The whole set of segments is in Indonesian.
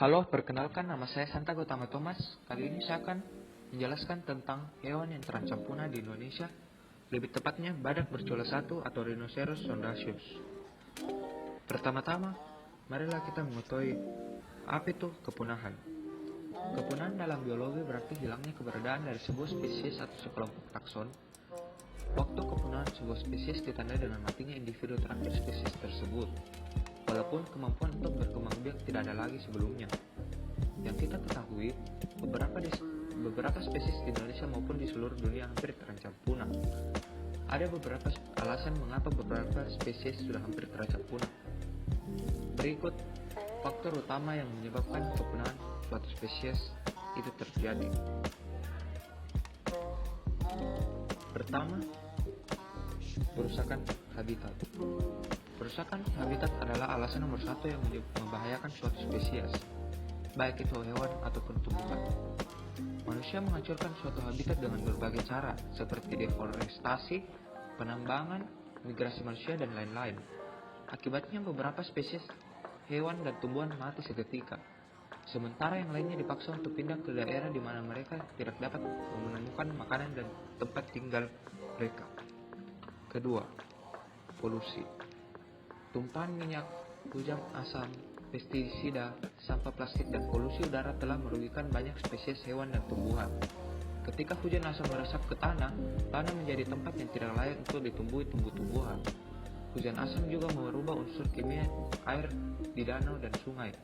Halo, perkenalkan nama saya Santa Gotama Thomas. Kali ini saya akan menjelaskan tentang hewan yang terancam punah di Indonesia, lebih tepatnya badak bercula satu atau Rhinoceros sondaceus. Pertama-tama, marilah kita mengetahui apa itu kepunahan. Kepunahan dalam biologi berarti hilangnya keberadaan dari sebuah spesies atau sekelompok takson. Waktu kepunahan sebuah spesies ditandai dengan matinya individu terakhir spesies tersebut, walaupun kemampuan untuk berkembang biak tidak ada lagi sebelumnya. Yang kita ketahui, beberapa spesies di Indonesia maupun di seluruh dunia hampir terancam punah. Ada beberapa alasan mengapa beberapa spesies sudah hampir terancam punah. Berikut faktor utama yang menyebabkan kepunahan suatu spesies itu terjadi. Pertama, perusakan habitat. Perusakan habitat adalah alasan nomor satu yang membahayakan suatu spesies, baik itu hewan ataupun tumbuhan. Manusia menghancurkan suatu habitat dengan berbagai cara, seperti deforestasi, penambangan, migrasi manusia, dan lain-lain. Akibatnya beberapa spesies hewan dan tumbuhan mati seketika, sementara yang lainnya dipaksa untuk pindah ke daerah di mana mereka tidak dapat menemukan makanan dan tempat tinggal mereka. Kedua, polusi. Tumpahan minyak, hujan asam, pestisida, sampah plastik, dan polusi udara telah merugikan banyak spesies hewan dan tumbuhan. Ketika hujan asam meresap ke tanah menjadi tempat yang tidak layak untuk ditumbuhi tumbuh-tumbuhan. Hujan asam juga merubah unsur kimia air di danau dan sungai.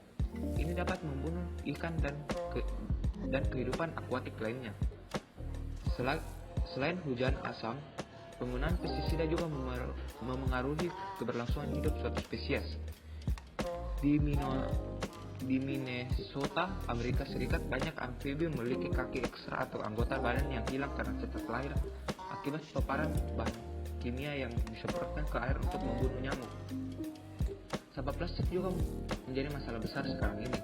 Ini dapat membunuh ikan dan kehidupan akuatik lainnya. Selain hujan asam, penggunaan pestisida juga memengaruhi keberlangsungan hidup suatu spesies. Di Minnesota, Amerika Serikat, banyak amfibi memiliki kaki ekstra atau anggota badan yang hilang karena cepat lahir akibat paparan bahan kimia yang disemprotkan ke air untuk membunuh nyamuk. Sampah plastik juga menjadi masalah besar sekarang ini.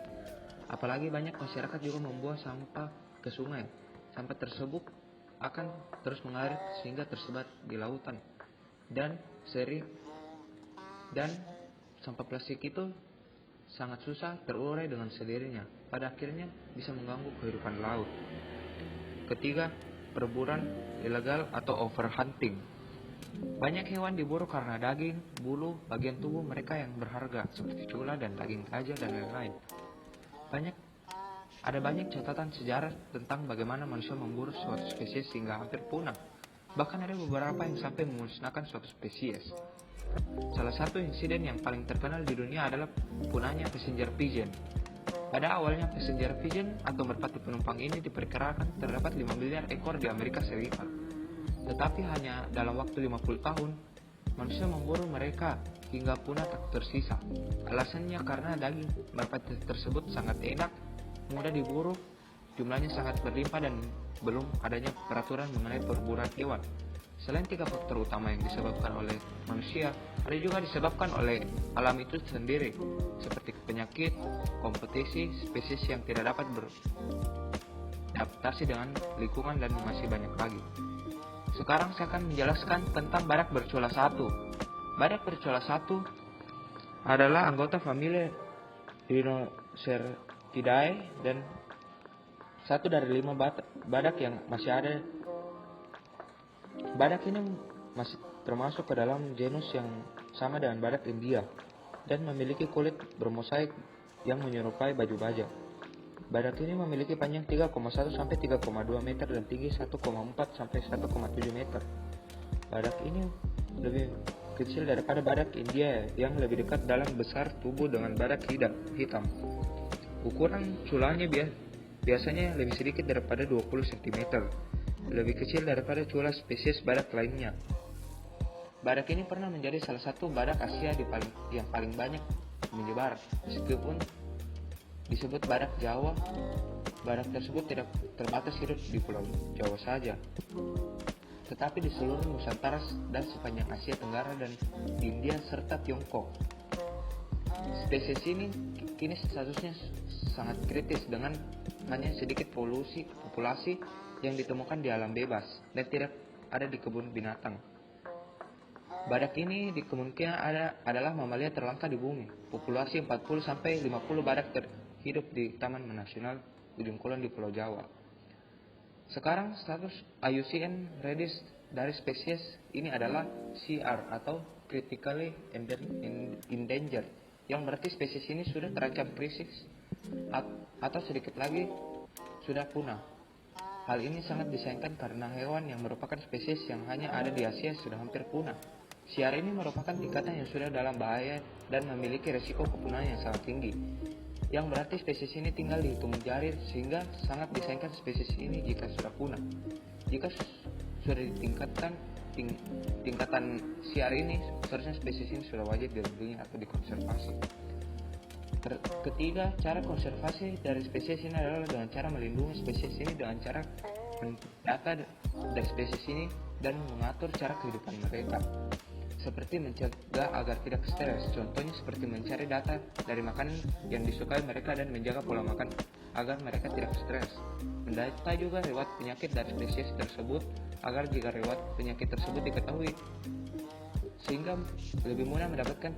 Apalagi banyak masyarakat juga membuang sampah ke sungai. Sampah tersebut akan terus mengalir sehingga tersebar di lautan dan sampah plastik itu sangat susah terurai dengan sendirinya. Pada akhirnya bisa mengganggu kehidupan laut. Ketiga, perburuan ilegal atau overhunting. Banyak hewan diburu karena daging, bulu, bagian tubuh mereka yang berharga seperti cula dan daging gajah dan lain-lain. Ada banyak catatan sejarah tentang bagaimana manusia memburu suatu spesies hingga hampir punah. Bahkan ada beberapa yang sampai memusnahkan suatu spesies. Salah satu insiden yang paling terkenal di dunia adalah punahnya passenger pigeon. Pada awalnya passenger pigeon atau merpati penumpang ini diperkirakan terdapat 5 miliar ekor di Amerika Serikat. Tetapi hanya dalam waktu 50 tahun, manusia memburu mereka hingga punah tak tersisa. Alasannya karena daging merpati tersebut sangat enak, mudah diburu, jumlahnya sangat berlimpah, dan belum adanya peraturan mengenai perburuan hewan. Selain 3 faktor utama yang disebabkan oleh manusia, ada juga disebabkan oleh alam itu sendiri, seperti penyakit, kompetisi, spesies yang tidak dapat beradaptasi dengan lingkungan, dan masih banyak lagi. Sekarang saya akan menjelaskan tentang badak bercula satu. Badak bercula satu adalah anggota famili Rhinoceratidae dan satu dari 5 badak yang masih ada. Badak ini masih termasuk ke dalam genus yang sama dengan badak India dan memiliki kulit bermosaik yang menyerupai baju baja. Badak ini memiliki panjang 3,1 sampai 3,2 meter dan tinggi 1,4 sampai 1,7 meter. Badak ini lebih kecil daripada badak India yang lebih dekat dalam besar tubuh dengan badak hitam. Ukuran culanya biasanya lebih sedikit daripada 20 cm, lebih kecil daripada cula spesies badak lainnya. Badak ini pernah menjadi salah satu badak Asia yang paling banyak menyebar. Meskipun disebut badak Jawa, badak tersebut tidak terbatas hidup di Pulau Jawa saja, tetapi di seluruh Nusantara dan sepanjang Asia Tenggara dan di India serta Tiongkok. Spesies ini kini statusnya sangat kritis dengan hanya sedikit populasi yang ditemukan di alam bebas dan tidak ada di kebun binatang. Badak ini kemungkinan adalah mamalia terlangka di bumi. Populasi 40 sampai 50 badak hidup di Taman Nasional Ujung Kulon di Pulau Jawa. Sekarang status IUCN Redis dari spesies ini adalah CR atau Critically Endangered, yang berarti spesies ini sudah terancam krisis atau sedikit lagi sudah punah. Hal ini sangat disayangkan karena hewan yang merupakan spesies yang hanya ada di Asia sudah hampir punah. CR ini merupakan tingkatan yang sudah dalam bahaya dan memiliki resiko kepunahan yang sangat tinggi, yang berarti spesies ini tinggal di hitungan jari, sehingga sangat disayangkan spesies ini jika sudah punah. Jika sudah di tingkatan CR ini, seharusnya spesies ini sudah wajib dilindungi atau dikonservasi. Ketiga, cara konservasi dari spesies ini adalah dengan cara melindungi spesies ini dengan cara mendata dari spesies ini dan mengatur cara kehidupan mereka, seperti mencegah agar tidak stres. Contohnya seperti mencari data dari makanan yang disukai mereka dan menjaga pola makan agar mereka tidak stres. Mendata juga riwayat penyakit dari spesies tersebut agar jika riwayat penyakit tersebut diketahui, sehingga lebih mudah mendapatkan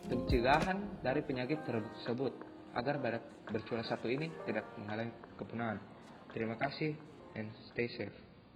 pencegahan dari penyakit tersebut agar badak bercula satu ini tidak mengalami kepunahan. Terima kasih and stay safe.